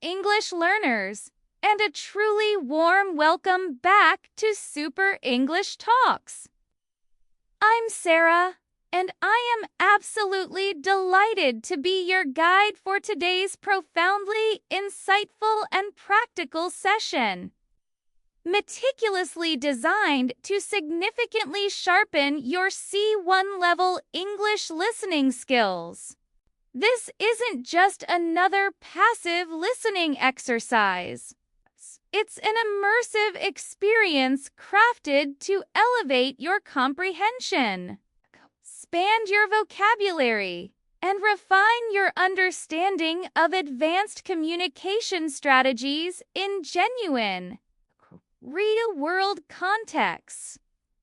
English learners, and a truly warm welcome back to Super English Talks. I'm Sarah, and I am absolutely delighted to be your guide for today's profoundly insightful and practical session. Meticulously designed to significantly sharpen your C1 level English listening skills. This isn't just another passive listening exercise. It's an immersive experience crafted to elevate your comprehension, expand your vocabulary, and refine your understanding of advanced communication strategies in genuine, real-world contexts.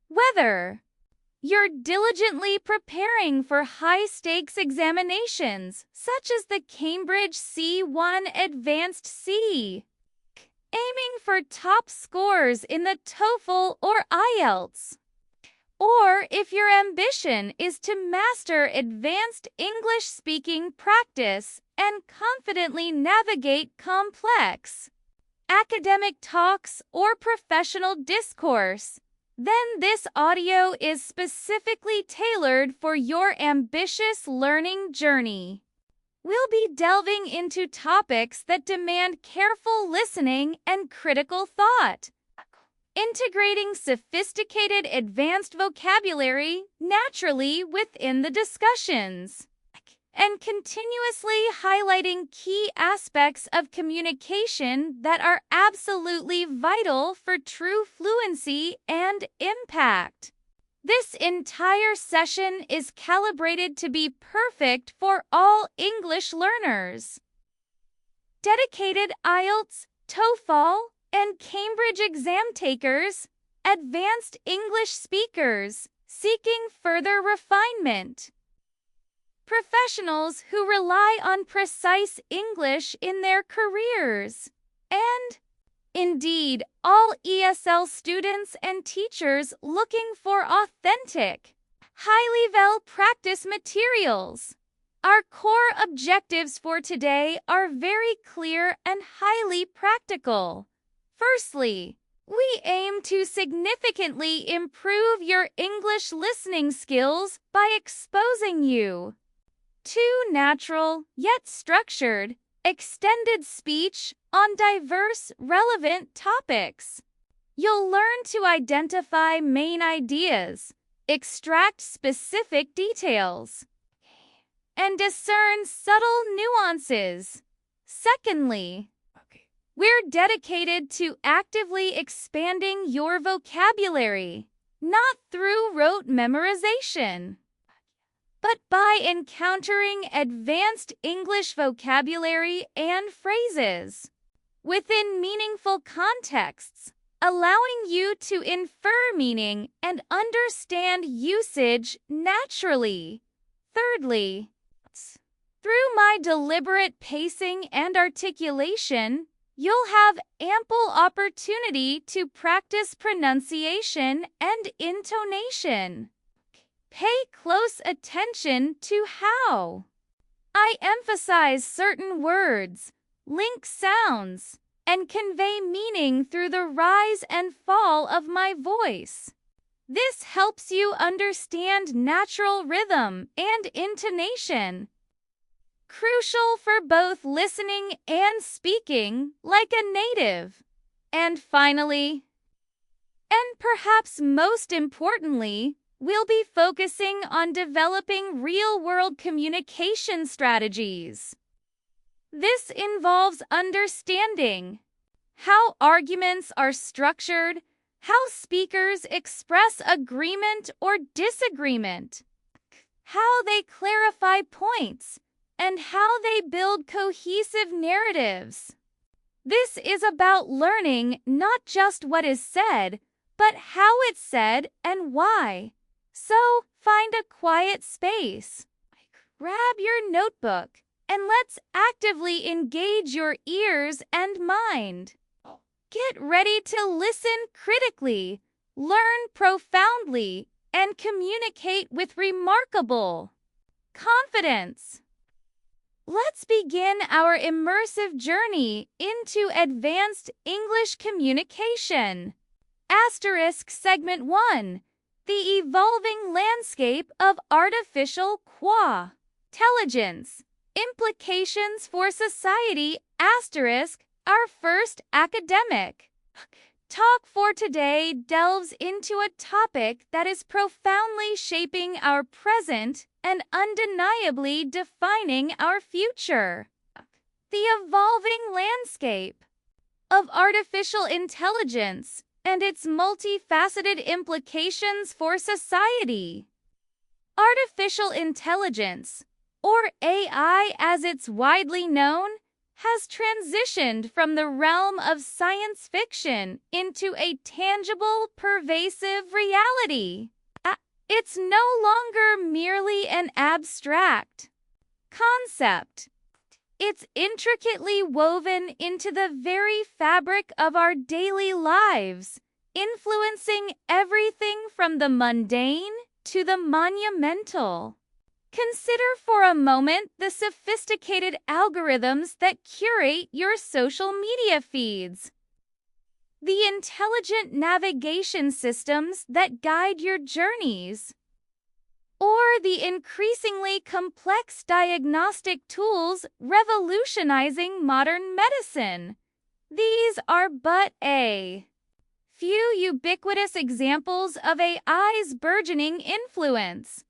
Whether you're diligently preparing for high-stakes examinations, such as the Cambridge C1 Advanced C, aiming for top scores in the TOEFL or IELTS, or if your ambition is to master advanced English speaking practice and confidently navigate complex academic talks or professional discourse, then this audio is specifically tailored for your ambitious learning journey. We'll be delving into topics that demand careful listening and critical thought, integrating sophisticated advanced vocabulary naturally within the discussions, and continuously highlighting key aspects of communication that are absolutely vital for true fluency and impact. This entire session is calibrated to be perfect for all English learners. Dedicated IELTS, TOEFL, and Cambridge exam takers, advanced English speakers seeking further refinement, professionals who rely on precise English in their careers, and, indeed, all ESL students and teachers looking for authentic, highly-level practice materials. Our core objectives for today are very clear and highly practical. Firstly, we aim to significantly improve your English listening skills by exposing you to natural, yet structured, extended speech on diverse, relevant topics. You'll learn to identify main ideas, extract specific details, and discern subtle nuances. Secondly, we're dedicated to actively expanding your vocabulary, not through rote memorization, but by encountering advanced English vocabulary and phrases within meaningful contexts, allowing you to infer meaning and understand usage naturally. Thirdly, through my deliberate pacing and articulation, you'll have ample opportunity to practice pronunciation and intonation. Pay close attention to how I emphasize certain words, link sounds, and convey meaning through the rise and fall of my voice. This helps you understand natural rhythm and intonation, crucial for both listening and speaking like a native. And finally, and perhaps most importantly, we'll be focusing on developing real-world communication strategies. This involves understanding how arguments are structured, how speakers express agreement or disagreement, how they clarify points, and how they build cohesive narratives. This is about learning not just what is said, but how it's said and why. So, find a quiet space, grab your notebook, and let's actively engage your ears and mind. Get ready to listen critically, learn profoundly, and communicate with remarkable confidence. Let's begin our immersive journey into advanced English communication. Asterisk Segment 1. The evolving landscape of artificial intelligence. Implications for society. Asterisk. Our first academic talk for today delves into a topic that is profoundly shaping our present and undeniably defining our future. The evolving landscape of artificial intelligence and its multifaceted implications for society. Artificial intelligence, or AI as it's widely known, has transitioned from the realm of science fiction into a tangible, pervasive reality. It's no longer merely an abstract concept. It's intricately woven into the very fabric of our daily lives, influencing everything from the mundane to the monumental. Consider for a moment the sophisticated algorithms that curate your social media feeds, the intelligent navigation systems that guide your journeys, or the increasingly complex diagnostic tools revolutionizing modern medicine. These are but a few ubiquitous examples of AI's burgeoning influence.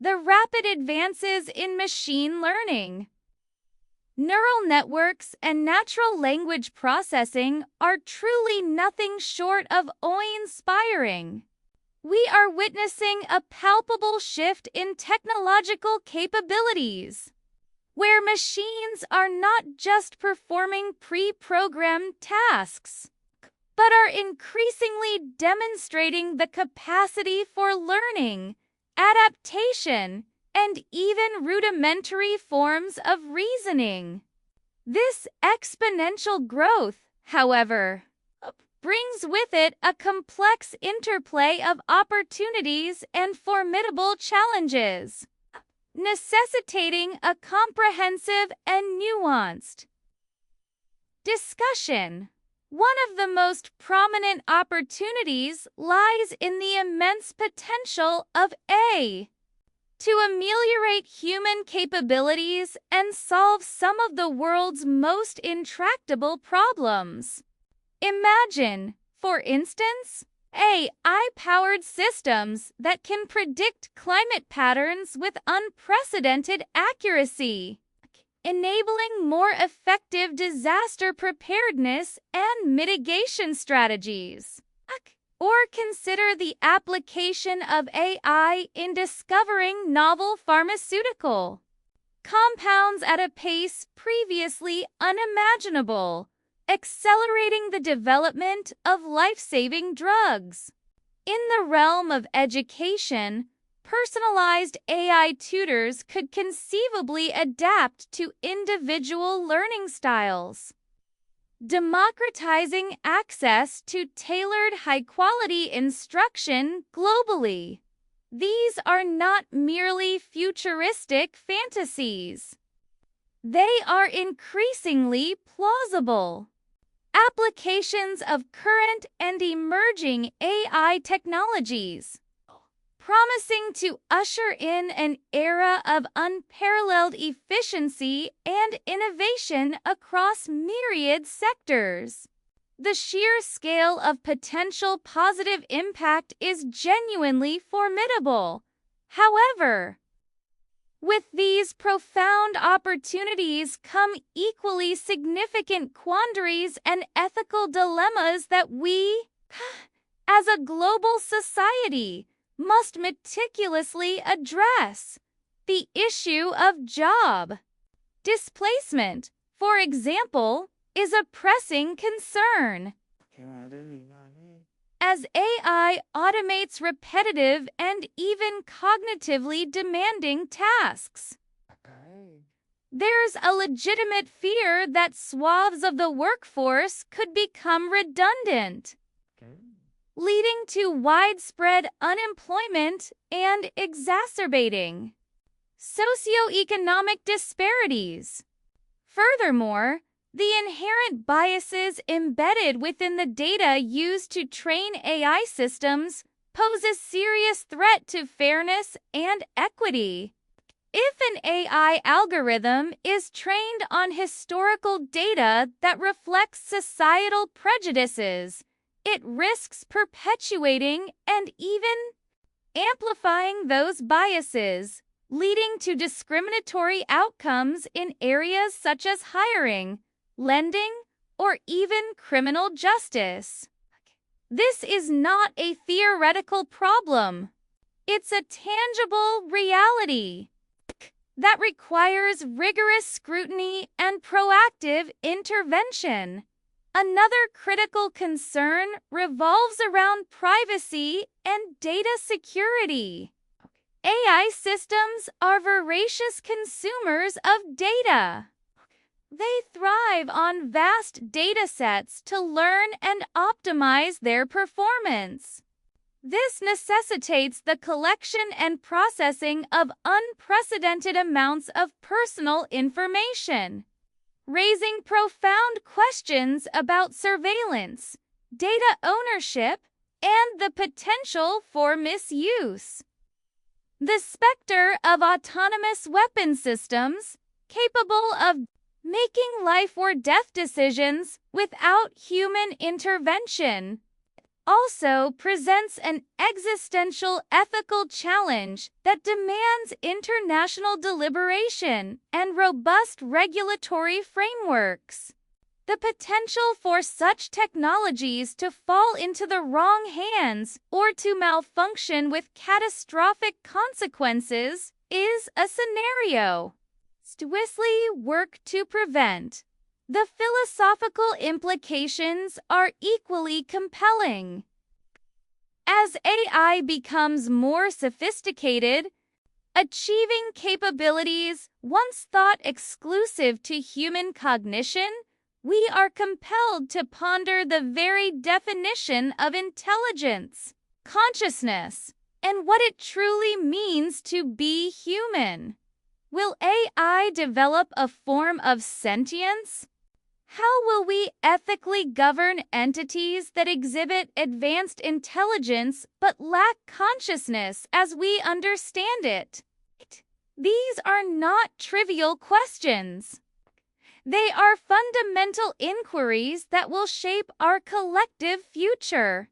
The rapid advances in machine learning, neural networks, and natural language processing are truly nothing short of awe-inspiring. We are witnessing a palpable shift in technological capabilities, where machines are not just performing pre-programmed tasks, but are increasingly demonstrating the capacity for learning, adaptation, and even rudimentary forms of reasoning. This exponential growth, however, brings with it a complex interplay of opportunities and formidable challenges, necessitating a comprehensive and nuanced discussion. One of the most prominent opportunities lies in the immense potential of AI to ameliorate human capabilities and solve some of the world's most intractable problems. Imagine, for instance, AI-powered systems that can predict climate patterns with unprecedented accuracy, enabling more effective disaster preparedness and mitigation strategies. Or consider the application of AI in discovering novel pharmaceutical compounds at a pace previously unimaginable, accelerating the development of life-saving drugs. In the realm of education, personalized AI tutors could conceivably adapt to individual learning styles, democratizing access to tailored high-quality instruction globally. These are not merely futuristic fantasies. They are increasingly plausible applications of current and emerging AI technologies, promising to usher in an era of unparalleled efficiency and innovation across myriad sectors. The sheer scale of potential positive impact is genuinely formidable. However, with these profound opportunities come equally significant quandaries and ethical dilemmas that we, as a global society, must meticulously address. The issue of job displacement, for example, is a pressing concern. As AI automates repetitive and even cognitively demanding tasks, there's a legitimate fear that swaths of the workforce could become redundant, leading to widespread unemployment and exacerbating socioeconomic disparities. Furthermore, the inherent biases embedded within the data used to train AI systems pose a serious threat to fairness and equity. If an AI algorithm is trained on historical data that reflects societal prejudices, it risks perpetuating and even amplifying those biases, leading to discriminatory outcomes in areas such as hiring, lending, or even criminal justice. This is not a theoretical problem. It's a tangible reality that requires rigorous scrutiny and proactive intervention. Another critical concern revolves around privacy and data security. AI systems are voracious consumers of data. They thrive on vast data sets to learn and optimize their performance. This necessitates the collection and processing of unprecedented amounts of personal information, raising profound questions about surveillance, data ownership, and the potential for misuse. The specter of autonomous weapon systems, capable of making life or death decisions without human intervention, also presents an existential ethical challenge that demands international deliberation and robust regulatory frameworks. The potential for such technologies to fall into the wrong hands or to malfunction with catastrophic consequences is a scenario we work to prevent. The philosophical implications are equally compelling. As AI becomes more sophisticated, achieving capabilities once thought exclusive to human cognition, we are compelled to ponder the very definition of intelligence, consciousness, and what it truly means to be human. Will AI develop a form of sentience? How will we ethically govern entities that exhibit advanced intelligence but lack consciousness as we understand it? These are not trivial questions. They are fundamental inquiries that will shape our collective future.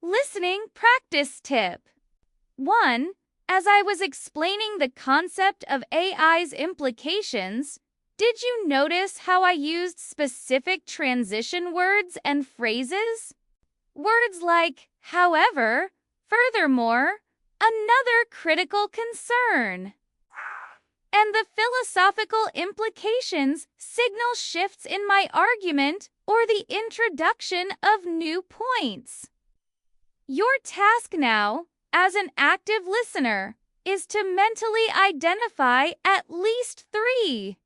Listening practice tip 1. As I was explaining the concept of AI's implications, did you notice how I used specific transition words and phrases? Words like, however, furthermore, another critical concern. And the philosophical implications signal shifts in my argument or the introduction of new points. Your task now, as an active listener, is to mentally identify at least 3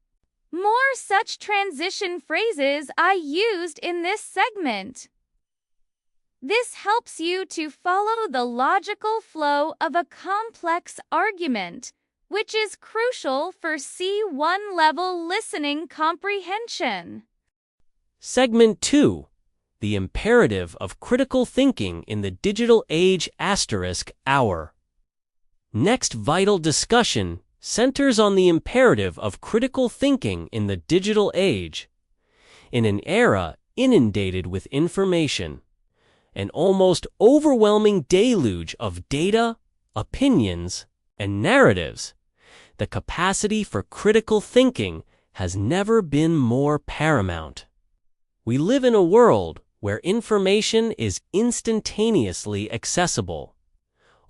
more such transition phrases I used in this segment. This helps you to follow the logical flow of a complex argument, which is crucial for C1 level listening comprehension. Segment 2. The imperative of critical thinking in the digital age *hour. Next vital discussion centers on the imperative of critical thinking in the digital age. In an era inundated with information, an almost overwhelming deluge of data, opinions, and narratives, the capacity for critical thinking has never been more paramount. We live in a world where information is instantaneously accessible,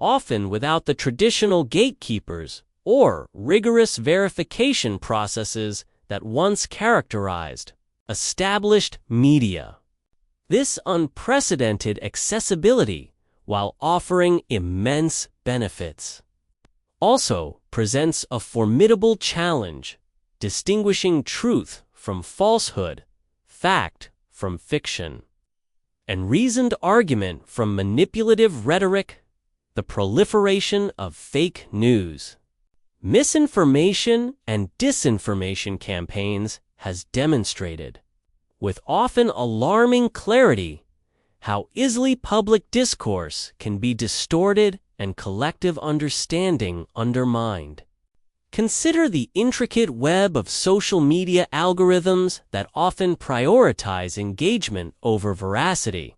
often without the traditional gatekeepers or rigorous verification processes that once characterized established media. This unprecedented accessibility, while offering immense benefits, also presents a formidable challenge, distinguishing truth from falsehood, fact from fiction, and reasoned argument from manipulative rhetoric. The proliferation of fake news, misinformation and disinformation campaigns has demonstrated, with often alarming clarity, how easily public discourse can be distorted and collective understanding undermined. Consider the intricate web of social media algorithms that often prioritize engagement over veracity,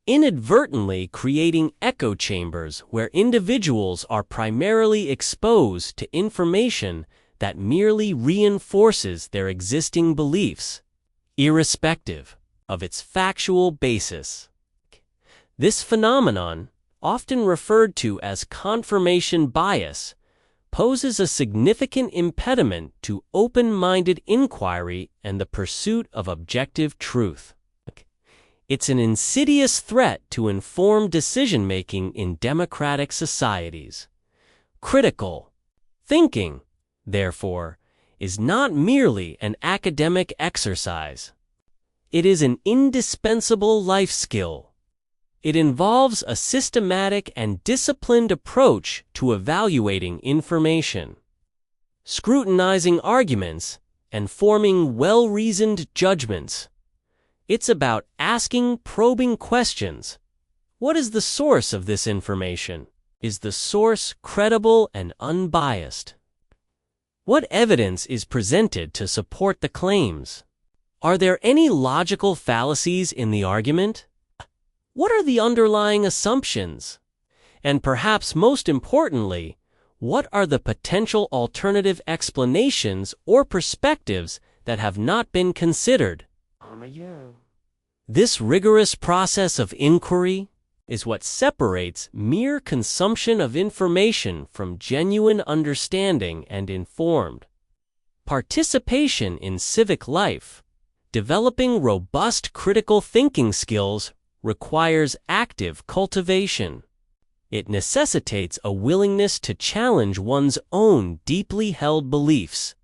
inadvertently creating echo chambers where individuals are primarily exposed to information that merely reinforces their existing beliefs, irrespective of its factual basis. This phenomenon, often referred to as confirmation bias, poses a significant impediment to open-minded inquiry and the pursuit of objective truth. It's an insidious threat to informed decision-making in democratic societies. Critical thinking, therefore, is not merely an academic exercise. It is an indispensable life skill. It involves a systematic and disciplined approach to evaluating information, scrutinizing arguments, and forming well-reasoned judgments. It's about asking probing questions. What is the source of this information? Is the source credible and unbiased? What evidence is presented to support the claims? Are there any logical fallacies in the argument? What are the underlying assumptions? And perhaps most importantly, what are the potential alternative explanations or perspectives that have not been considered? This rigorous process of inquiry is what separates mere consumption of information from genuine understanding and informed participation in civic life. Developing robust critical thinking skills requires active cultivation. It necessitates a willingness to challenge one's own deeply held beliefs,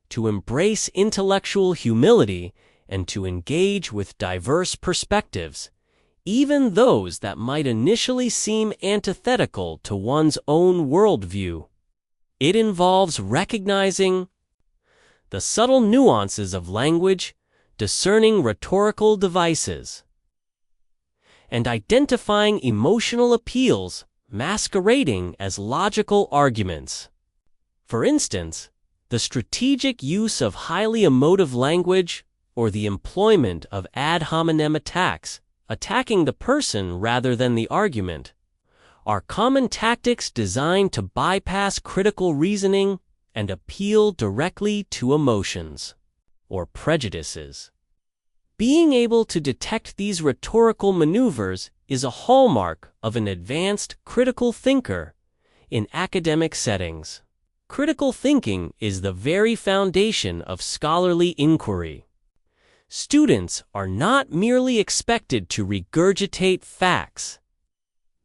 to embrace intellectual humility, and to engage with diverse perspectives, even those that might initially seem antithetical to one's own worldview. It involves recognizing the subtle nuances of language, discerning rhetorical devices, and identifying emotional appeals masquerading as logical arguments. For instance, the strategic use of highly emotive language or the employment of ad hominem attacks, attacking the person rather than the argument, are common tactics designed to bypass critical reasoning and appeal directly to emotions or prejudices. Being able to detect these rhetorical maneuvers is a hallmark of an advanced critical thinker in academic settings. Critical thinking is the very foundation of scholarly inquiry. Students are not merely expected to regurgitate facts.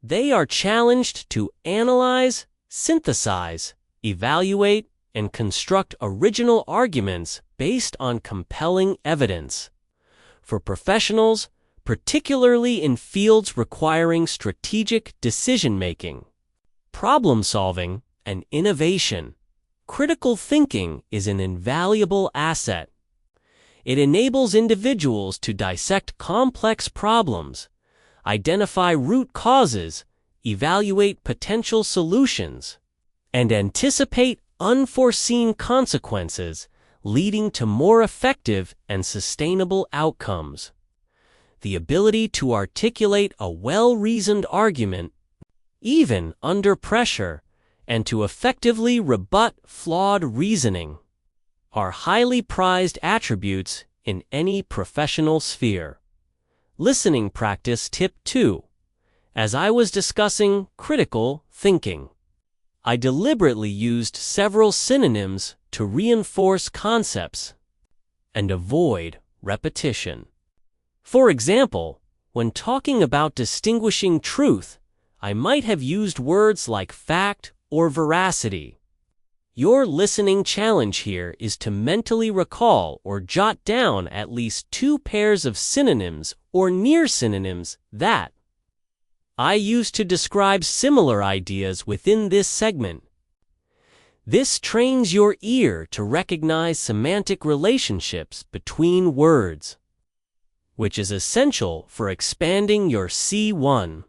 They are challenged to analyze, synthesize, evaluate, and construct original arguments based on compelling evidence. For professionals, particularly in fields requiring strategic decision-making, problem-solving, and innovation, critical thinking is an invaluable asset. It enables individuals to dissect complex problems, identify root causes, evaluate potential solutions, and anticipate unforeseen consequences, leading to more effective and sustainable outcomes. The ability to articulate a well-reasoned argument, even under pressure, and to effectively rebut flawed reasoning, are highly prized attributes in any professional sphere. Listening practice tip 2. As I was discussing critical thinking, I deliberately used several synonyms to reinforce concepts and avoid repetition. For example, when talking about distinguishing truth, I might have used words like fact or veracity. Your listening challenge here is to mentally recall or jot down at least 2 pairs of synonyms or near synonyms that I use to describe similar ideas within this segment. This trains your ear to recognize semantic relationships between words, which is essential for expanding your C1.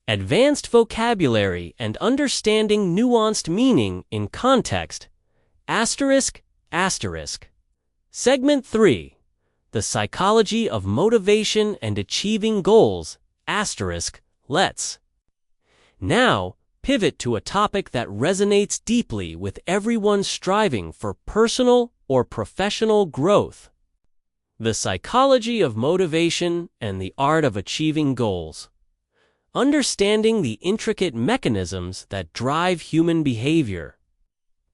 Advanced vocabulary and understanding nuanced meaning in context. Asterisk, asterisk. Segment 3. The psychology of motivation and achieving goals. Asterisk, let's now pivot to a topic that resonates deeply with everyone striving for personal or professional growth. The psychology of motivation and the art of achieving goals. Understanding the intricate mechanisms that drive human behavior,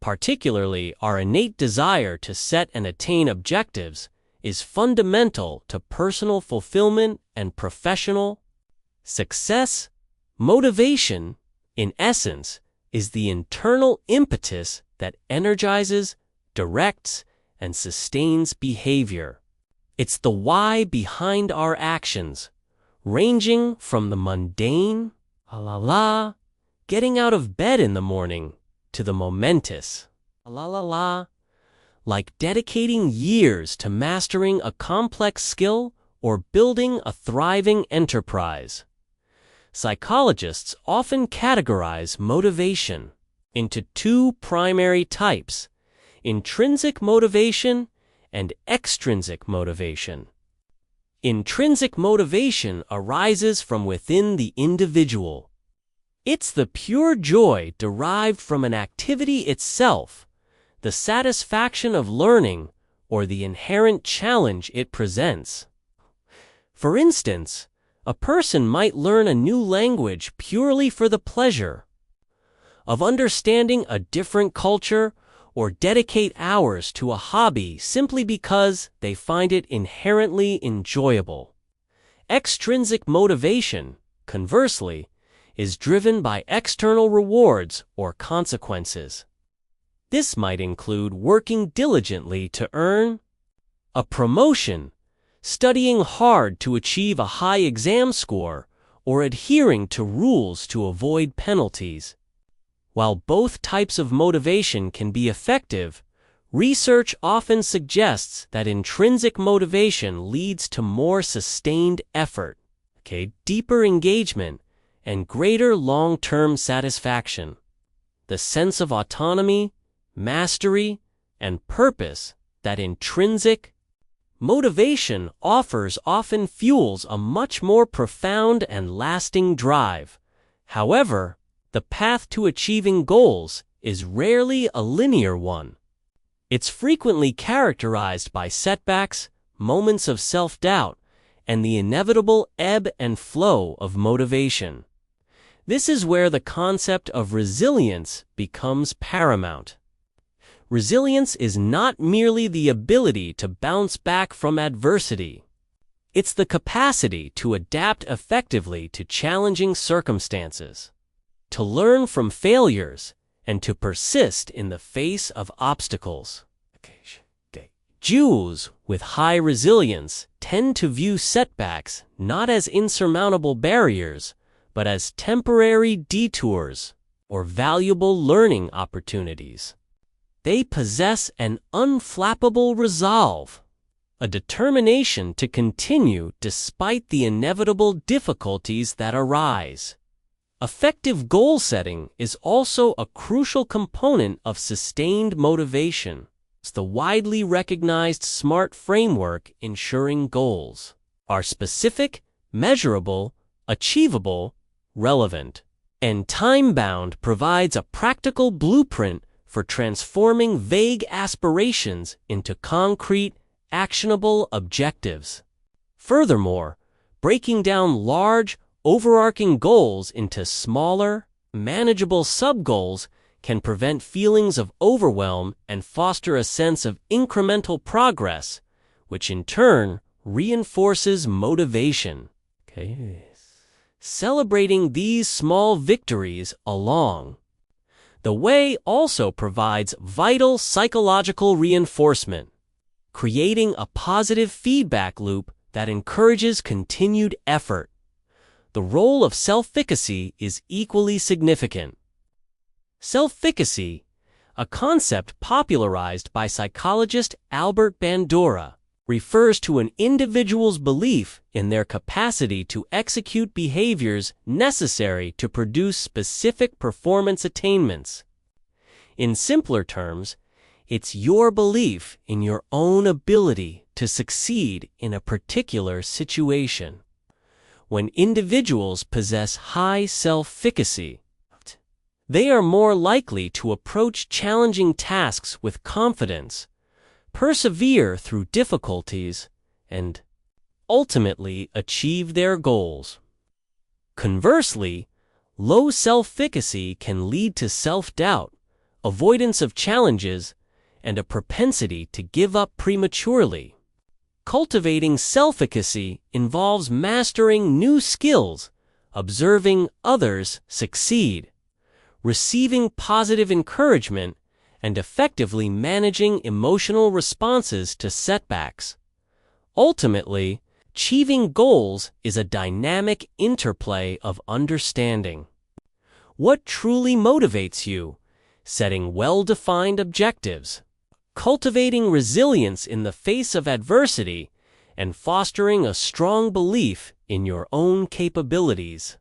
particularly our innate desire to set and attain objectives, is fundamental to personal fulfillment and professional success. Motivation, in essence, is the internal impetus that energizes, directs, and sustains behavior. It's the why behind our actions, ranging from the mundane, getting out of bed in the morning, to the momentous, like dedicating years to mastering a complex skill or building a thriving enterprise. Psychologists often categorize motivation into two primary types: intrinsic motivation and extrinsic motivation. Intrinsic motivation arises from within the individual. It's the pure joy derived from an activity itself, the satisfaction of learning, or the inherent challenge it presents. For instance, a person might learn a new language purely for the pleasure of understanding a different culture, or dedicate hours to a hobby simply because they find it inherently enjoyable. Extrinsic motivation, conversely, is driven by external rewards or consequences. This might include working diligently to earn a promotion, studying hard to achieve a high exam score, or adhering to rules to avoid penalties. While both types of motivation can be effective, research often suggests that intrinsic motivation leads to more sustained effort, deeper engagement, and greater long-term satisfaction. The sense of autonomy, mastery, and purpose that intrinsic motivation offers often fuels a much more profound and lasting drive. However, the path to achieving goals is rarely a linear one. It's frequently characterized by setbacks, moments of self-doubt, and the inevitable ebb and flow of motivation. This is where the concept of resilience becomes paramount. Resilience is not merely the ability to bounce back from adversity. It's the capacity to adapt effectively to challenging circumstances, to learn from failures, and to persist in the face of obstacles. Jews with high resilience tend to view setbacks not as insurmountable barriers, but as temporary detours or valuable learning opportunities. They possess an unflappable resolve, a determination to continue despite the inevitable difficulties that arise. Effective goal setting is also a crucial component of sustained motivation. It's the widely recognized SMART framework ensuring goals are specific, measurable, achievable, relevant, and time-bound provides a practical blueprint for transforming vague aspirations into concrete, actionable objectives. Furthermore, breaking down large, overarching goals into smaller, manageable sub-goals can prevent feelings of overwhelm and foster a sense of incremental progress, which in turn reinforces motivation. Celebrating these small victories along the way also provides vital psychological reinforcement, creating a positive feedback loop that encourages continued effort. The role of self-efficacy is equally significant. Self-efficacy, a concept popularized by psychologist Albert Bandura, refers to an individual's belief in their capacity to execute behaviors necessary to produce specific performance attainments. In simpler terms, it's your belief in your own ability to succeed in a particular situation. When individuals possess high self-efficacy, they are more likely to approach challenging tasks with confidence, persevere through difficulties, and ultimately achieve their goals. Conversely, low self-efficacy can lead to self-doubt, avoidance of challenges, and a propensity to give up prematurely. Cultivating self-efficacy involves mastering new skills, observing others succeed, receiving positive encouragement, and effectively managing emotional responses to setbacks. Ultimately, achieving goals is a dynamic interplay of understanding what truly motivates you, setting well-defined objectives, cultivating resilience in the face of adversity, and fostering a strong belief in your own capabilities.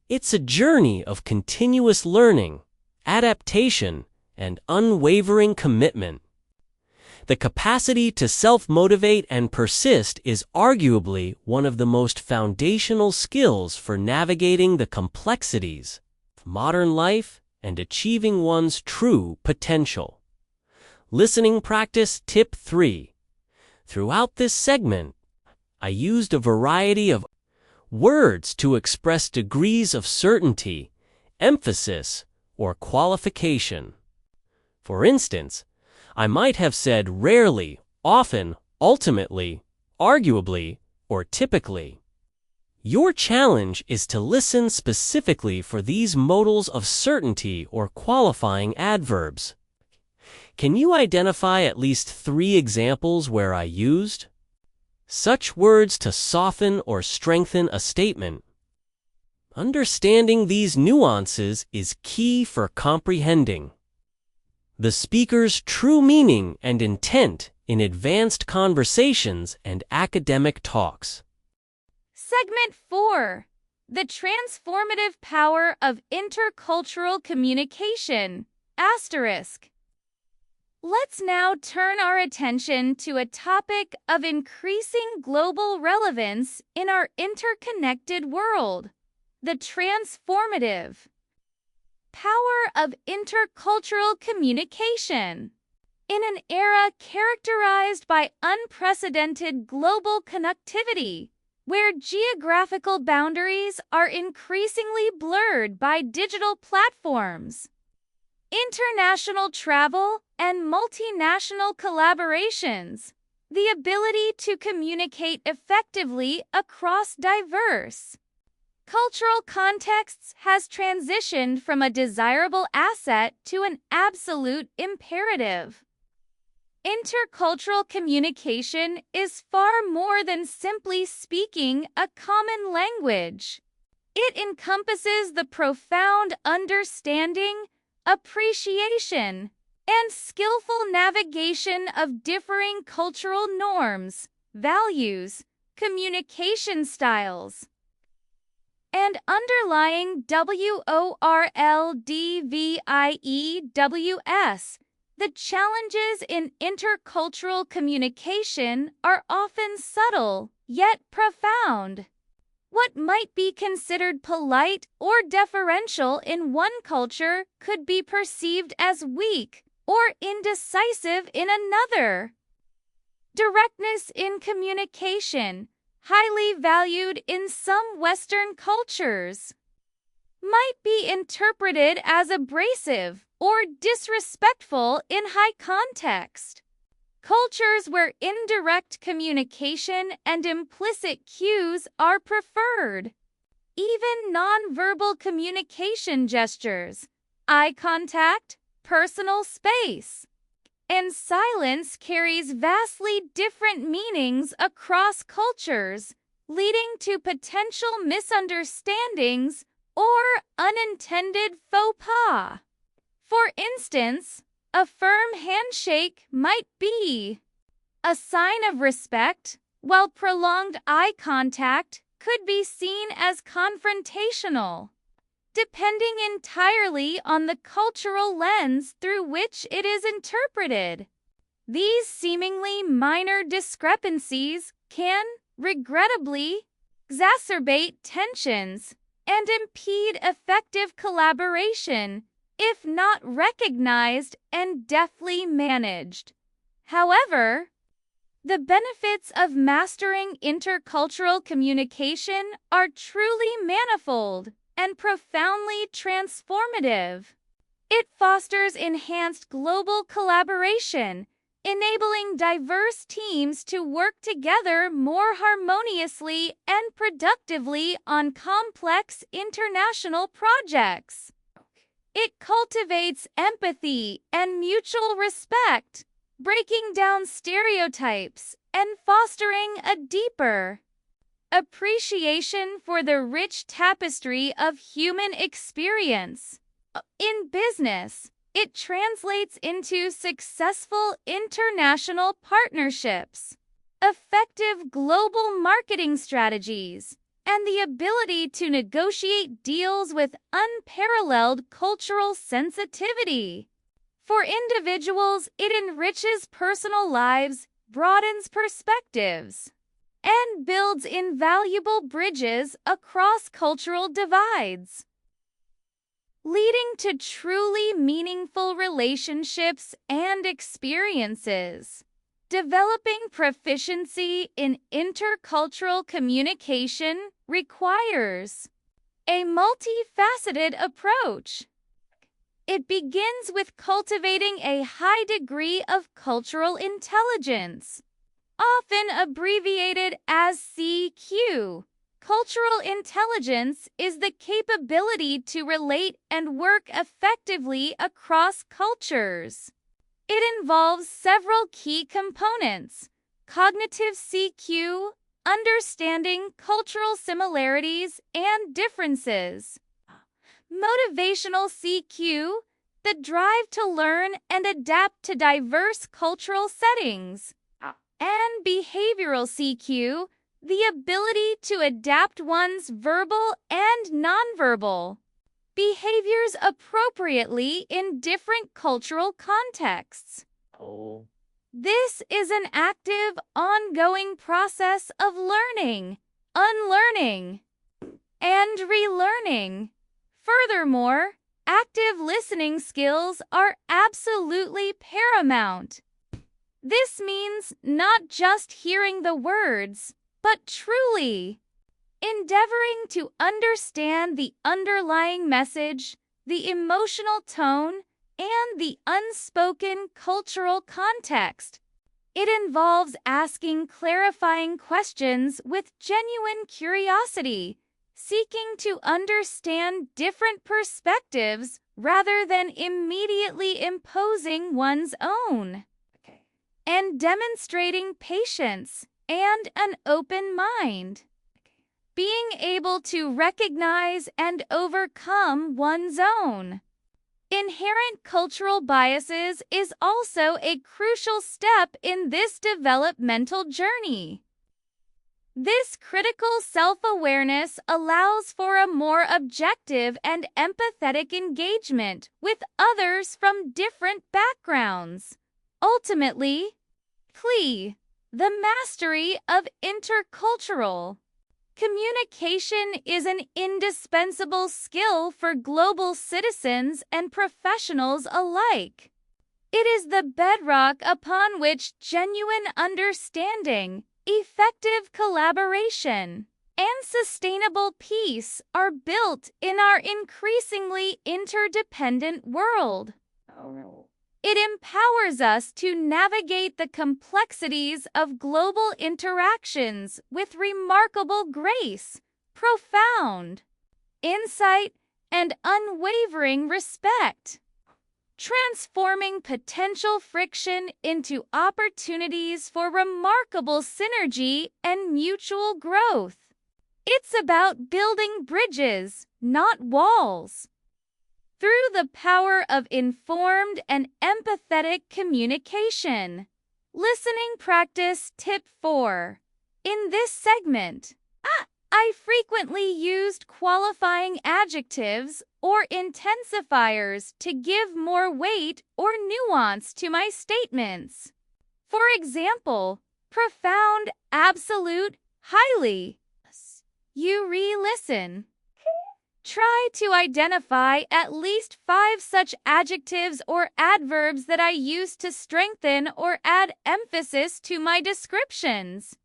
It's a journey of continuous learning, adaptation, and unwavering commitment. The capacity to self-motivate and persist is arguably one of the most foundational skills for navigating the complexities of modern life and achieving one's true potential. Listening practice tip 3. Throughout this segment, I used a variety of words to express degrees of certainty, emphasis, or qualification. For instance, I might have said rarely, often, ultimately, arguably, or typically. Your challenge is to listen specifically for these modals of certainty or qualifying adverbs. Can you identify at least 3 examples where I used such words to soften or strengthen a statement? Understanding these nuances is key for comprehending the speaker's true meaning and intent in advanced conversations and academic talks. Segment 4. The transformative power of intercultural communication. Asterisk. Let's now turn our attention to a topic of increasing global relevance in our interconnected world: the transformative power of intercultural communication. In an era characterized by unprecedented global connectivity, where geographical boundaries are increasingly blurred by digital platforms, international travel, and multinational collaborations, the ability to communicate effectively across diverse cultural contexts has transitioned from a desirable asset to an absolute imperative. Intercultural communication is far more than simply speaking a common language. It encompasses the profound understanding, appreciation, and skillful navigation of differing cultural norms, values, communication styles, and underlying WORLDVIEWS. The challenges in intercultural communication are often subtle, yet profound. What might be considered polite or deferential in one culture could be perceived as weak or indecisive in another. Directness in communication, highly valued in some Western cultures, might be interpreted as abrasive or disrespectful in high context. Cultures where indirect communication and implicit cues are preferred, even nonverbal communication gestures, eye contact, personal space, and silence carries vastly different meanings across cultures, leading to potential misunderstandings or unintended faux pas. For instance, A firm handshake might be a sign of respect, while prolonged eye contact could be seen as confrontational, depending entirely on the cultural lens through which it is interpreted. These seemingly minor discrepancies can, regrettably, exacerbate tensions and impede effective collaboration if not recognized and deftly managed. However, the benefits of mastering intercultural communication are truly manifold and profoundly transformative. It fosters enhanced global collaboration, enabling diverse teams to work together more harmoniously and productively on complex international projects. It cultivates empathy and mutual respect, breaking down stereotypes and fostering a deeper appreciation for the rich tapestry of human experience. In business, it translates into successful international partnerships, effective global marketing strategies, and the ability to negotiate deals with unparalleled cultural sensitivity. For individuals, it enriches personal lives, broadens perspectives, and builds invaluable bridges across cultural divides, leading to truly meaningful relationships and experiences. Developing proficiency in intercultural communication requires a multifaceted approach. It begins with cultivating a high degree of cultural intelligence, often abbreviated as CQ. Cultural intelligence is the capability to relate and work effectively across cultures. It involves several key components: cognitive CQ, understanding cultural similarities and differences; motivational CQ, the drive to learn and adapt to diverse cultural settings; and behavioral CQ, the ability to adapt one's verbal and nonverbal behaviors appropriately in different cultural contexts. This is an active, ongoing process of learning, unlearning, and relearning. Furthermore, active listening skills are absolutely paramount. This means not just hearing the words, but truly endeavoring to understand the underlying message, the emotional tone, and the unspoken cultural context. It involves asking clarifying questions with genuine curiosity, seeking to understand different perspectives rather than immediately imposing one's own, and demonstrating patience and an open mind. Being able to recognize and overcome one's own inherent cultural biases is also a crucial step in this developmental journey. This critical self-awareness allows for a more objective and empathetic engagement with others from different backgrounds. Ultimately, the mastery of intercultural communication is an indispensable skill for global citizens and professionals alike. It is the bedrock upon which genuine understanding, effective collaboration, and sustainable peace are built in our increasingly interdependent world. It empowers us to navigate the complexities of global interactions with remarkable grace, profound insight, and unwavering respect, transforming potential friction into opportunities for remarkable synergy and mutual growth. It's about building bridges, not walls. through the power of informed and empathetic communication. Listening practice tip 4. In this segment, I frequently used qualifying adjectives or intensifiers to give more weight or nuance to my statements. For example, profound, absolute, highly. You re-listen. Try to identify at least 5 such adjectives or adverbs that I use to strengthen or add emphasis to my descriptions.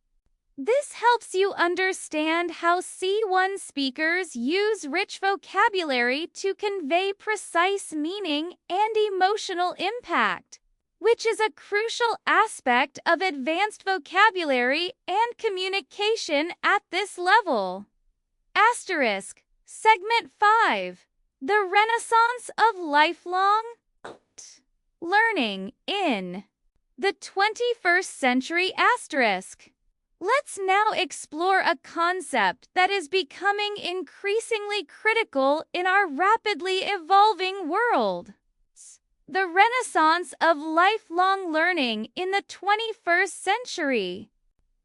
This helps you understand how C1 speakers use rich vocabulary to convey precise meaning and emotional impact, which is a crucial aspect of advanced vocabulary and communication at this level. Asterisk. Segment 5. The Renaissance of Lifelong Learning in the 21st Century Asterisk. Let's now explore a concept that is becoming increasingly critical in our rapidly evolving world. The Renaissance of Lifelong Learning in the 21st Century.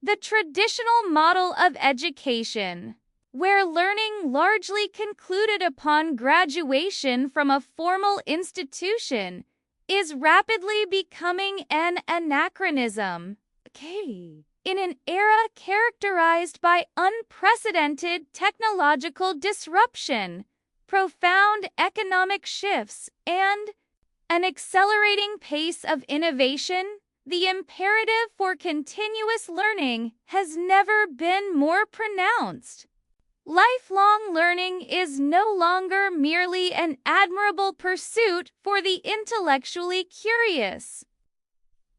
The traditional model of education, where learning largely concluded upon graduation from a formal institution, is rapidly becoming an anachronism. In an era characterized by unprecedented technological disruption, profound economic shifts, and an accelerating pace of innovation, the imperative for continuous learning has never been more pronounced. Lifelong learning is no longer merely an admirable pursuit for the intellectually curious.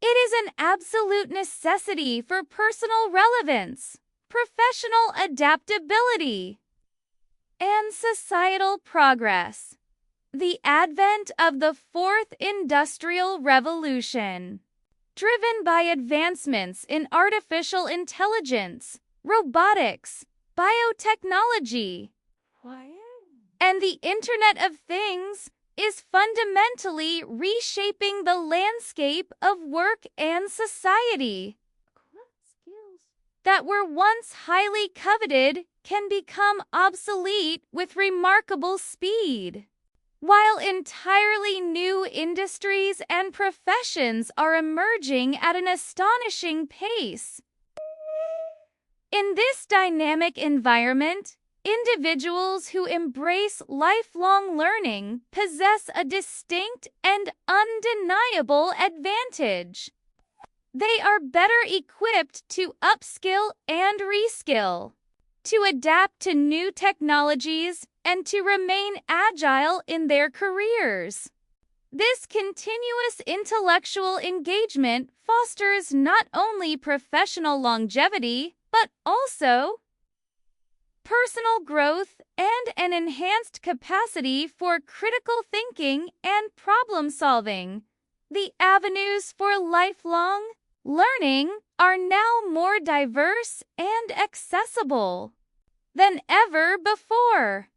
It is an absolute necessity for personal relevance, professional adaptability, and societal progress. The advent of the Fourth Industrial Revolution, driven by advancements in artificial intelligence, robotics, biotechnology, and the Internet of Things, is fundamentally reshaping the landscape of work and society. Skills that were once highly coveted can become obsolete with remarkable speed, while entirely new industries and professions are emerging at an astonishing pace. In this dynamic environment, individuals who embrace lifelong learning possess a distinct and undeniable advantage. They are better equipped to upskill and reskill, to adapt to new technologies, and to remain agile in their careers. This continuous intellectual engagement fosters not only professional longevity, but also personal growth and an enhanced capacity for critical thinking and problem solving. The avenues for lifelong learning are now more diverse and accessible than ever before.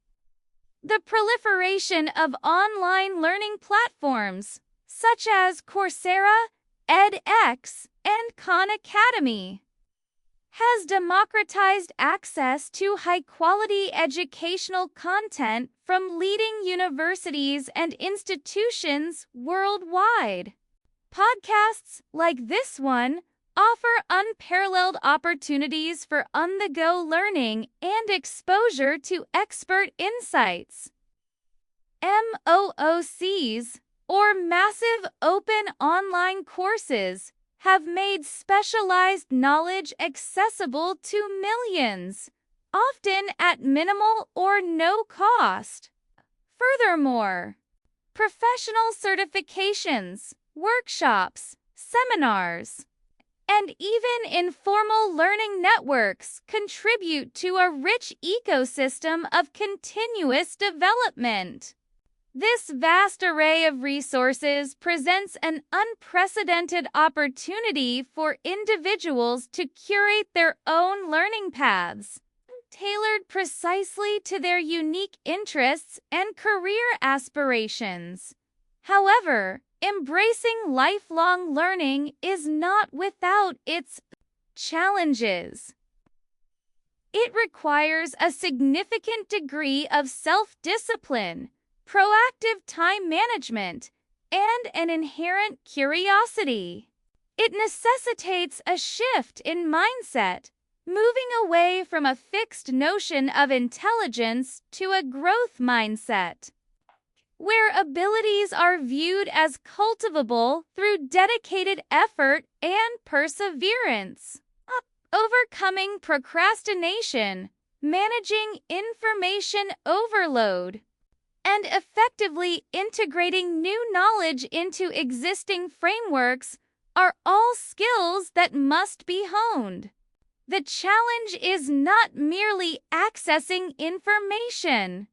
The proliferation of online learning platforms, such as Coursera, edX, and Khan Academy, has democratized access to high-quality educational content from leading universities and institutions worldwide. Podcasts like this one offer unparalleled opportunities for on-the-go learning and exposure to expert insights. MOOCs, or Massive Open Online Courses, have made specialized knowledge accessible to millions, often at minimal or no cost. Furthermore, professional certifications, workshops, seminars, and even informal learning networks contribute to a rich ecosystem of continuous development. This vast array of resources presents an unprecedented opportunity for individuals to curate their own learning paths, tailored precisely to their unique interests and career aspirations. However, embracing lifelong learning is not without its challenges. It requires a significant degree of self-discipline, proactive time management, and an inherent curiosity. It necessitates a shift in mindset, moving away from a fixed notion of intelligence to a growth mindset, where abilities are viewed as cultivable through dedicated effort and perseverance. Overcoming procrastination, managing information overload, and effectively integrating new knowledge into existing frameworks are all skills that must be honed. The challenge is not merely accessing information.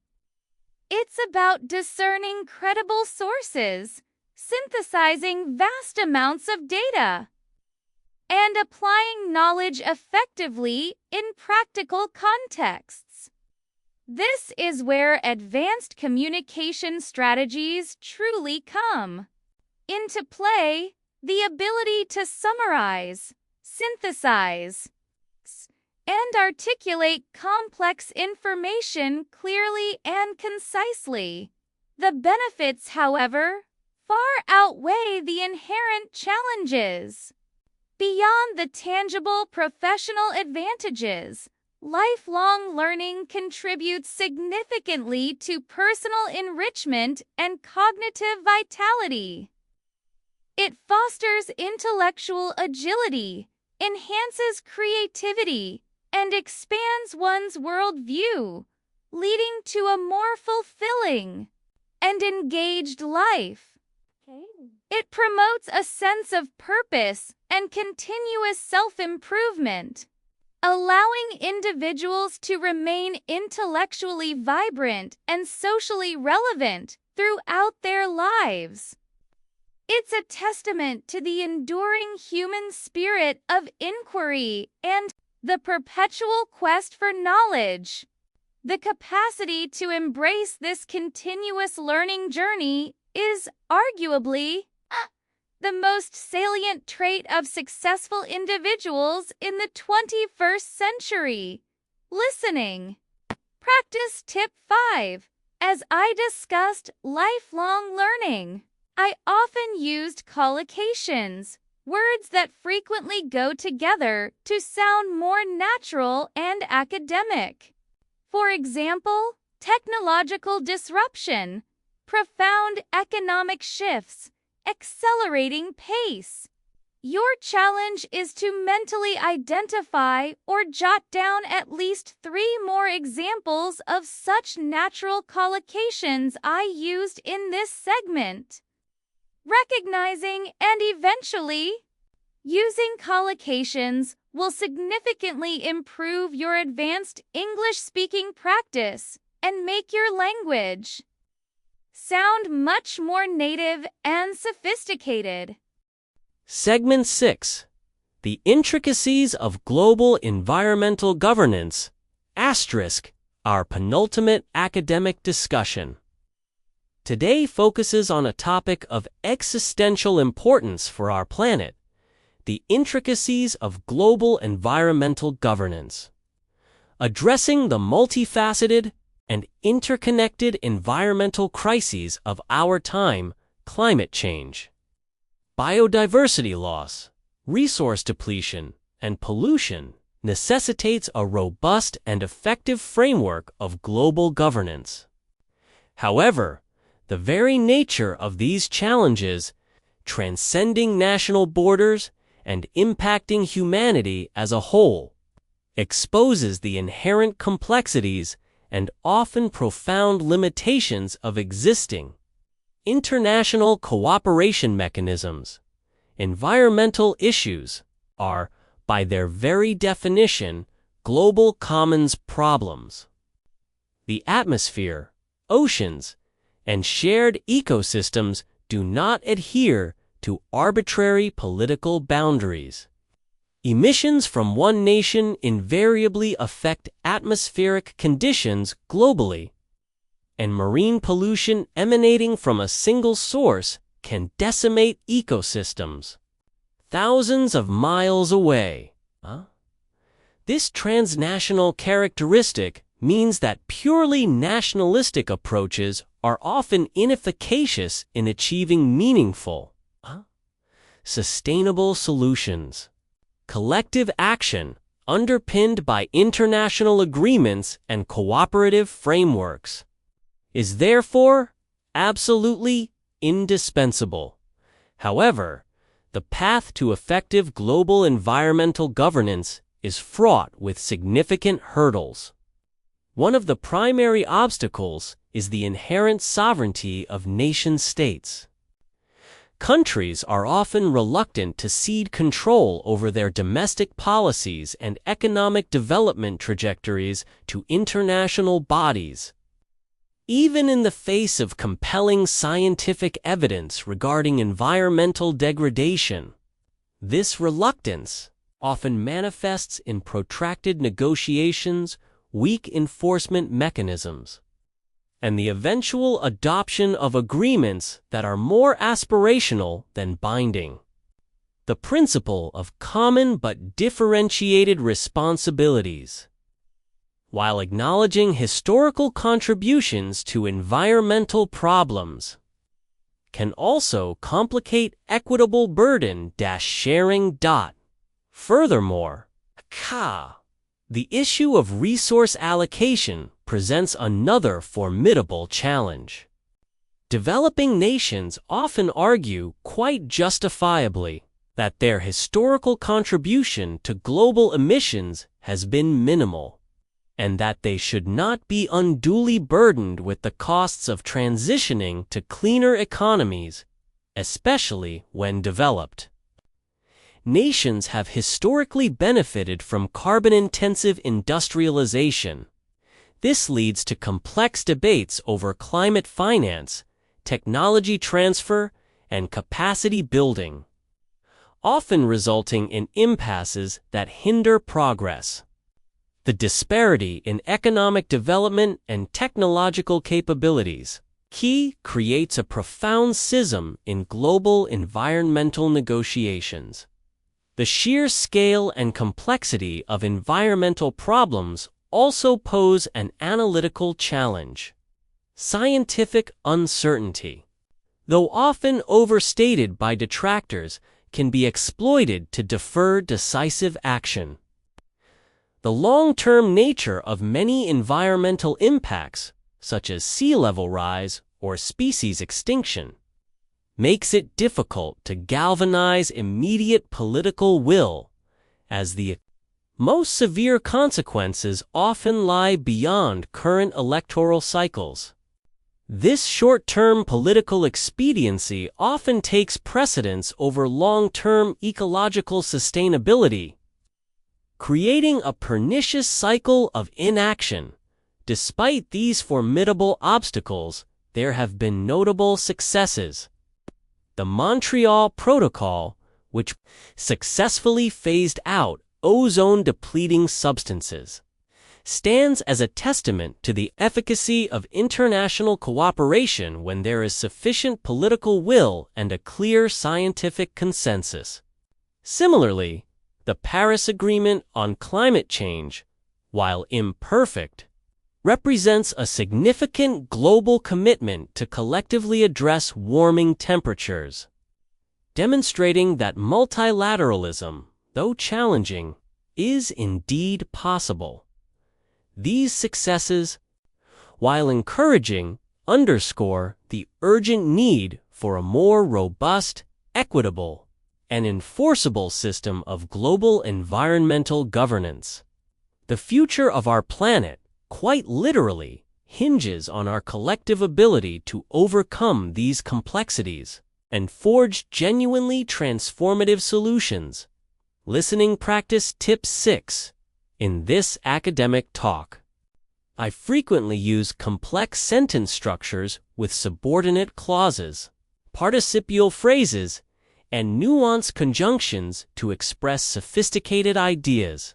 It's about discerning credible sources, synthesizing vast amounts of data, and applying knowledge effectively in practical contexts. This is where advanced communication strategies truly come into play. The ability to summarize, synthesize, and articulate complex information clearly and concisely. The benefits, however, far outweigh the inherent challenges. Beyond the tangible professional advantages, lifelong learning contributes significantly to personal enrichment and cognitive vitality. It fosters intellectual agility, enhances creativity, and expands one's worldview, leading to a more fulfilling and engaged life. It promotes a sense of purpose and continuous self-improvement, allowing individuals to remain intellectually vibrant and socially relevant throughout their lives. It's a testament to the enduring human spirit of inquiry and the perpetual quest for knowledge. The capacity to embrace this continuous learning journey is arguably the most salient trait of successful individuals in the 21st century. Listening. Practice tip 5. As I discussed lifelong learning, I often used collocations, words that frequently go together to sound more natural and academic. For example, technological disruption, profound economic shifts, accelerating pace. Your challenge is to mentally identify or jot down at least 3 more examples of such natural collocations I used in this segment. Recognizing and eventually using collocations will significantly improve your advanced English speaking practice and make your language sound much more native and sophisticated. Segment 6. The Intricacies of Global Environmental Governance, our penultimate academic discussion. Today focuses on a topic of existential importance for our planet, the intricacies of global environmental governance. Addressing the multifaceted and interconnected environmental crises of our time, climate change, biodiversity loss, resource depletion, and pollution, necessitates a robust and effective framework of global governance. However, the very nature of these challenges, transcending national borders and impacting humanity as a whole, exposes the inherent complexities and often profound limitations of existing international cooperation mechanisms. Environmental issues are, by their very definition, global commons problems. The atmosphere, oceans, and shared ecosystems do not adhere to arbitrary political boundaries. Emissions from one nation invariably affect atmospheric conditions globally, and marine pollution emanating from a single source can decimate ecosystems thousands of miles away. This transnational characteristic means that purely nationalistic approaches are often inefficacious in achieving meaningful, sustainable solutions. Collective action, underpinned by international agreements and cooperative frameworks, is therefore absolutely indispensable. However, the path to effective global environmental governance is fraught with significant hurdles. One of the primary obstacles is the inherent sovereignty of nation-states. Countries are often reluctant to cede control over their domestic policies and economic development trajectories to international bodies. Even in the face of compelling scientific evidence regarding environmental degradation, this reluctance often manifests in protracted negotiations, weak enforcement mechanisms, and the eventual adoption of agreements that are more aspirational than binding. The principle of common but differentiated responsibilities, while acknowledging historical contributions to environmental problems, can also complicate equitable burden sharing. Furthermore, the issue of resource allocation presents another formidable challenge. Developing nations often argue, quite justifiably, that their historical contribution to global emissions has been minimal, and that they should not be unduly burdened with the costs of transitioning to cleaner economies, especially when developed. Nations have historically benefited from carbon-intensive industrialization. This leads to complex debates over climate finance, technology transfer, and capacity building, often resulting in impasses that hinder progress. The disparity in economic development and technological capabilities creates a profound schism in global environmental negotiations. The sheer scale and complexity of environmental problems also pose an analytical challenge. Scientific uncertainty, though often overstated by detractors, can be exploited to defer decisive action. The long-term nature of many environmental impacts, such as sea level rise or species extinction, makes it difficult to galvanize immediate political will, as the most severe consequences often lie beyond current electoral cycles. This short-term political expediency often takes precedence over long-term ecological sustainability, creating a pernicious cycle of inaction. Despite these formidable obstacles, there have been notable successes. The Montreal Protocol, which successfully phased out ozone-depleting substances, stands as a testament to the efficacy of international cooperation when there is sufficient political will and a clear scientific consensus. Similarly, the Paris Agreement on climate change, while imperfect, represents a significant global commitment to collectively address warming temperatures, demonstrating that multilateralism, though challenging, is indeed possible. These successes, while encouraging, underscore the urgent need for a more robust, equitable, and enforceable system of global environmental governance. The future of our planet, quite literally, hinges on our collective ability to overcome these complexities and forge genuinely transformative solutions. Listening practice tip 6. In this academic talk, I frequently use complex sentence structures with subordinate clauses, participial phrases, and nuanced conjunctions to express sophisticated ideas.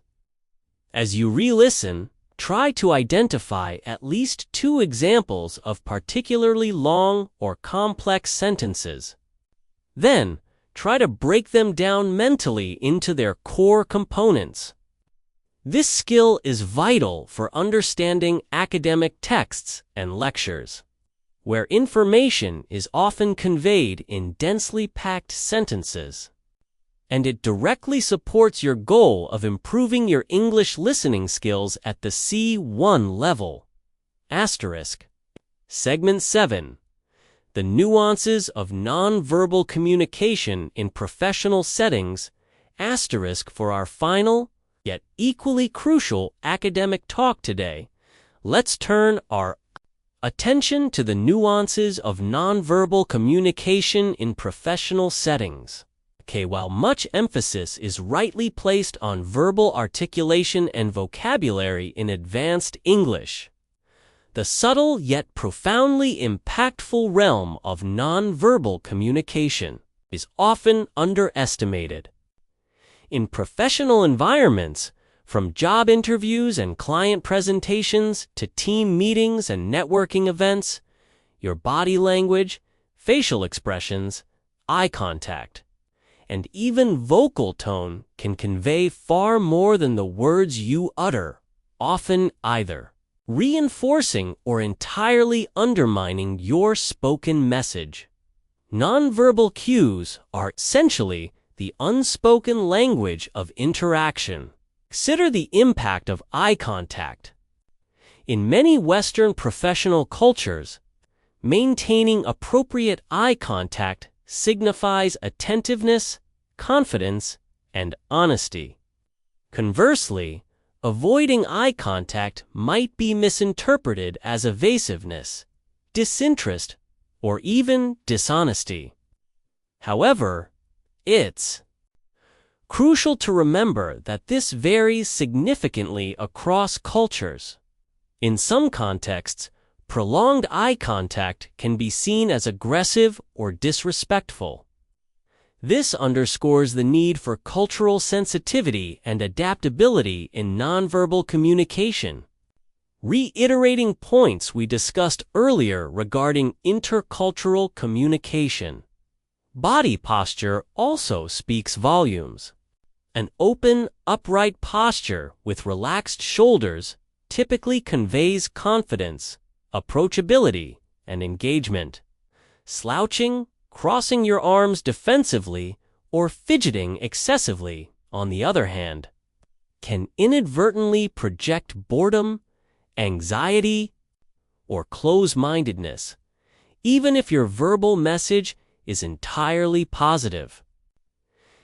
As you re-listen, try to identify at least 2 examples of particularly long or complex sentences. Then, try to break them down mentally into their core components. This skill is vital for understanding academic texts and lectures, where information is often conveyed in densely packed sentences. And it directly supports your goal of improving your English listening skills at the C1 level. Asterisk. Segment 7. The nuances of nonverbal communication in professional settings. Asterisk for our final, yet equally crucial academic talk today. Let's turn our attention to the nuances of nonverbal communication in professional settings. Okay, while much emphasis is rightly placed on verbal articulation and vocabulary in advanced English, the subtle yet profoundly impactful realm of nonverbal communication is often underestimated. In professional environments, from job interviews and client presentations to team meetings and networking events, your body language, facial expressions, eye contact, and even vocal tone can convey far more than the words you utter, often either reinforcing or entirely undermining your spoken message. Nonverbal cues are essentially the unspoken language of interaction. Consider the impact of eye contact. In many Western professional cultures, maintaining appropriate eye contact signifies attentiveness, confidence, and honesty. Conversely, avoiding eye contact might be misinterpreted as evasiveness, disinterest, or even dishonesty. However, it's crucial to remember that this varies significantly across cultures. In some contexts, prolonged eye contact can be seen as aggressive or disrespectful. This underscores the need for cultural sensitivity and adaptability in nonverbal communication, reiterating points we discussed earlier regarding intercultural communication. Body posture also speaks volumes. An open, upright posture with relaxed shoulders typically conveys confidence, approachability, and engagement. Slouching, crossing your arms defensively, or fidgeting excessively, on the other hand, can inadvertently project boredom, anxiety, or close-mindedness, even if your verbal message is entirely positive.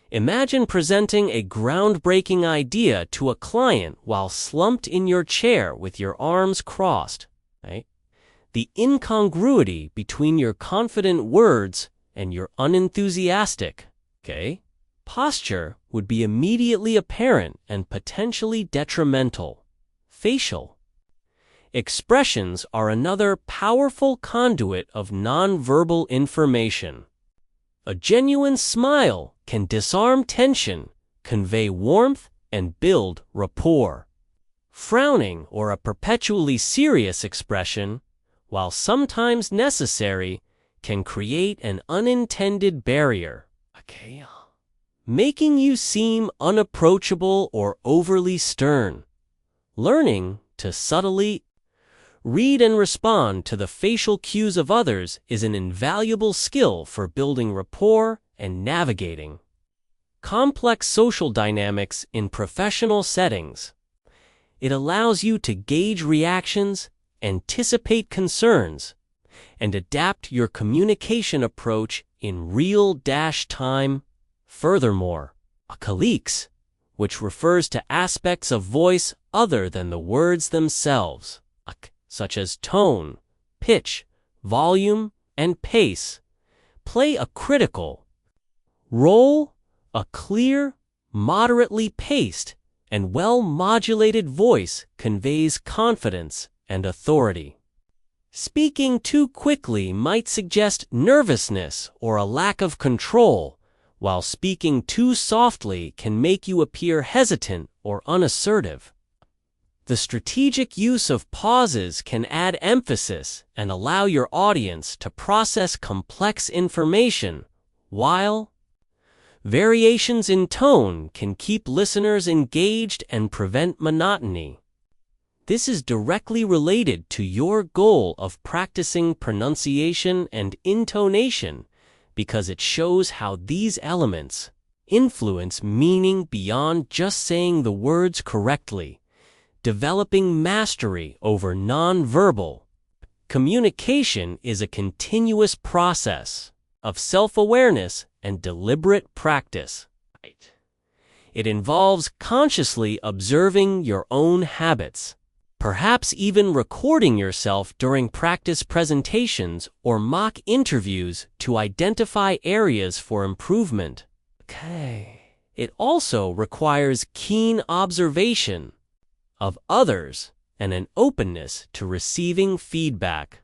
Imagine presenting a groundbreaking idea to a client while slumped in your chair with your arms crossed. Right? The incongruity between your confident words and your unenthusiastic posture would be immediately apparent and potentially detrimental. Facial expressions are another powerful conduit of nonverbal information. A genuine smile can disarm tension, convey warmth, and build rapport. Frowning or a perpetually serious expression, while sometimes necessary, can create an unintended barrier, making you seem unapproachable or overly stern. Learning to subtly read and respond to the facial cues of others is an invaluable skill for building rapport and navigating complex social dynamics in professional settings. It allows you to gauge reactions, anticipate concerns, and adapt your communication approach in real time. Furthermore, caliques, which refers to aspects of voice other than the words themselves, such as tone, pitch, volume, and pace, play a critical role. A clear, moderately paced, and well-modulated voice conveys confidence and authority. Speaking too quickly might suggest nervousness or a lack of control, while speaking too softly can make you appear hesitant or unassertive. The strategic use of pauses can add emphasis and allow your audience to process complex information, while variations in tone can keep listeners engaged and prevent monotony. This is directly related to your goal of practicing pronunciation and intonation because it shows how these elements influence meaning beyond just saying the words correctly, developing mastery over nonverbal. Communication is a continuous process of self-awareness and deliberate practice. It involves consciously observing your own habits, perhaps even recording yourself during practice presentations or mock interviews to identify areas for improvement. It also requires keen observation of others and an openness to receiving feedback.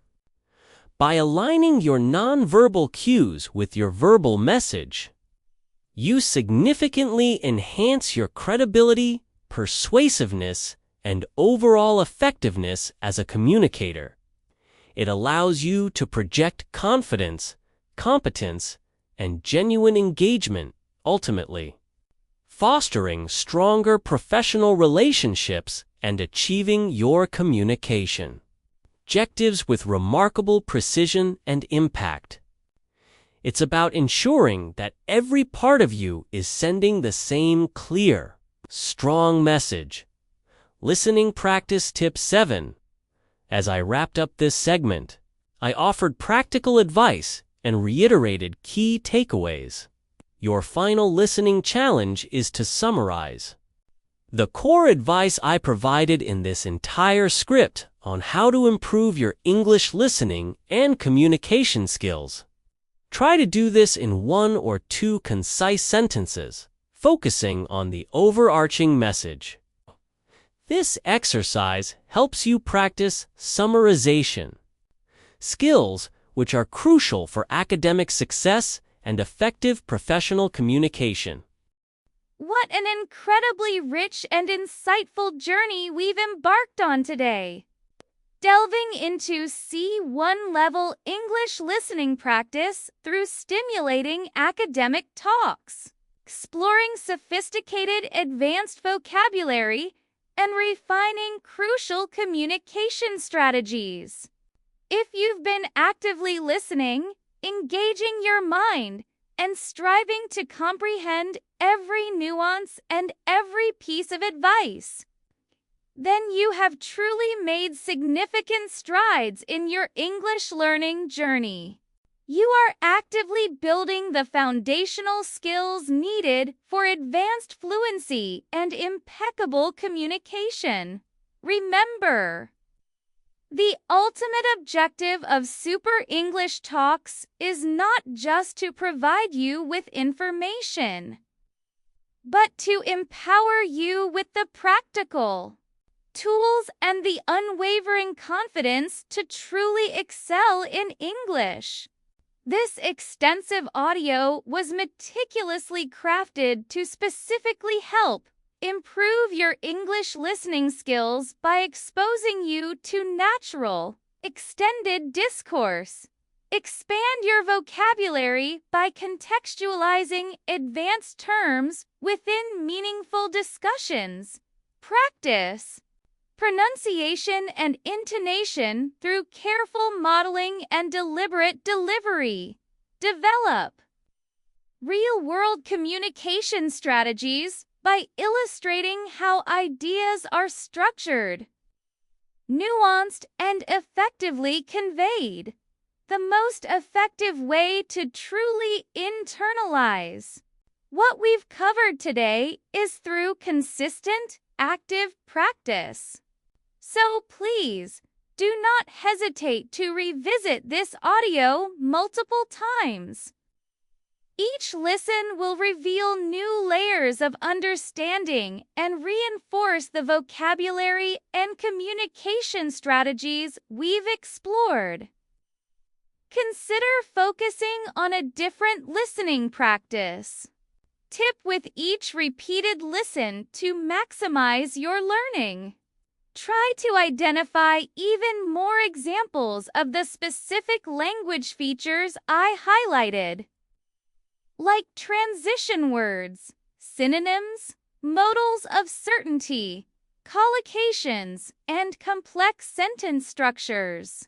By aligning your nonverbal cues with your verbal message, you significantly enhance your credibility, persuasiveness, and overall effectiveness as a communicator. It allows you to project confidence, competence, and genuine engagement, ultimately fostering stronger professional relationships and achieving your communication objectives with remarkable precision and impact. It's about ensuring that every part of you is sending the same clear, strong message. Listening practice tip 7. As I wrapped up this segment, I offered practical advice and reiterated key takeaways. Your final listening challenge is to summarize the core advice I provided in this entire script on how to improve your English listening and communication skills. Try to do this in 1 or 2 concise sentences, focusing on the overarching message. This exercise helps you practice summarization, skills which are crucial for academic success and effective professional communication. What an incredibly rich and insightful journey we've embarked on today. Delving into C1 level English listening practice through stimulating academic talks, exploring sophisticated advanced vocabulary, and refining crucial communication strategies. If you've been actively listening, engaging your mind, and striving to comprehend every nuance and every piece of advice, then you have truly made significant strides in your English learning journey. You are actively building the foundational skills needed for advanced fluency and impeccable communication. Remember, the ultimate objective of Super English Talks is not just to provide you with information, but to empower you with the practical tools and the unwavering confidence to truly excel in English. This extensive audio was meticulously crafted to specifically help improve your English listening skills by exposing you to natural, extended discourse. Expand your vocabulary by contextualizing advanced terms within meaningful discussions. Practice pronunciation and intonation through careful modeling and deliberate delivery. Develop real-world communication strategies by illustrating how ideas are structured, nuanced, and effectively conveyed. The most effective way to truly internalize what we've covered today is through consistent, active practice. So please, do not hesitate to revisit this audio multiple times. Each listen will reveal new layers of understanding and reinforce the vocabulary and communication strategies we've explored. Consider focusing on a different listening practice. Tip with each repeated listen to maximize your learning. Try to identify even more examples of the specific language features I highlighted, like transition words, synonyms, modals of certainty, collocations, and complex sentence structures.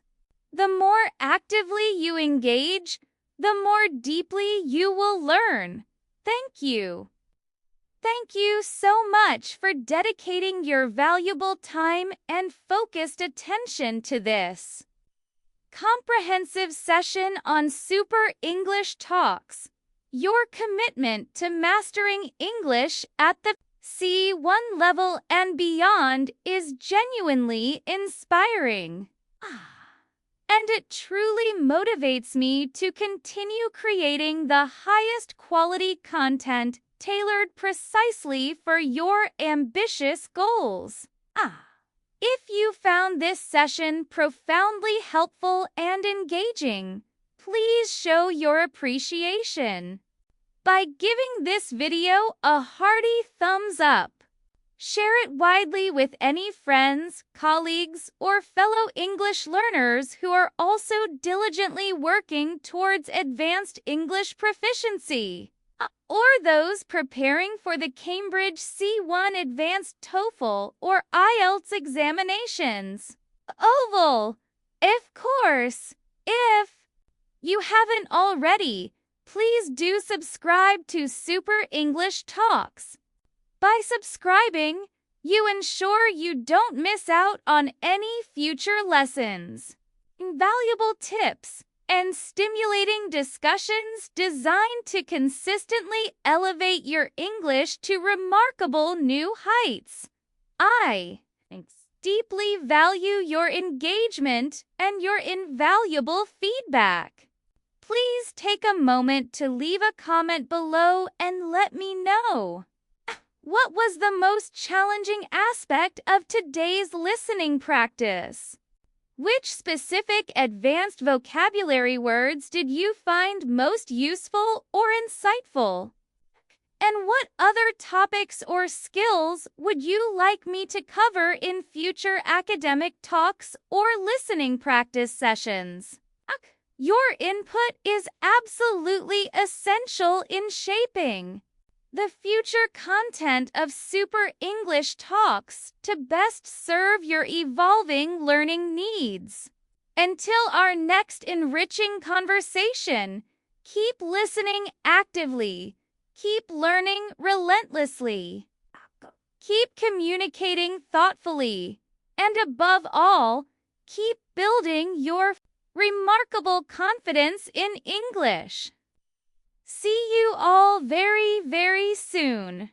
The more actively you engage, the more deeply you will learn. Thank you. Thank you so much for dedicating your valuable time and focused attention to this comprehensive session on Super English Talks. Your commitment to mastering English at the C1 level and beyond is genuinely inspiring. And it truly motivates me to continue creating the highest quality content tailored precisely for your ambitious goals. If you found this session profoundly helpful and engaging, please show your appreciation by giving this video a hearty thumbs up. Share it widely with any friends, colleagues, or fellow English learners who are also diligently working towards advanced English proficiency, or those preparing for the Cambridge C1 Advanced TOEFL or IELTS examinations. Oval, of course. If you haven't already, please do subscribe to Super English Talks. By subscribing, you ensure you don't miss out on any future lessons, invaluable tips, and stimulating discussions designed to consistently elevate your English to remarkable new heights. I deeply value your engagement and your invaluable feedback. Please take a moment to leave a comment below and let me know. What was the most challenging aspect of today's listening practice? Which specific advanced vocabulary words did you find most useful or insightful? And what other topics or skills would you like me to cover in future academic talks or listening practice sessions? Your input is absolutely essential in shaping the future content of Super English Talks to best serve your evolving learning needs. Until our next enriching conversation, keep listening actively, keep learning relentlessly, keep communicating thoughtfully, and above all, keep building your remarkable confidence in English. See you all very, very soon.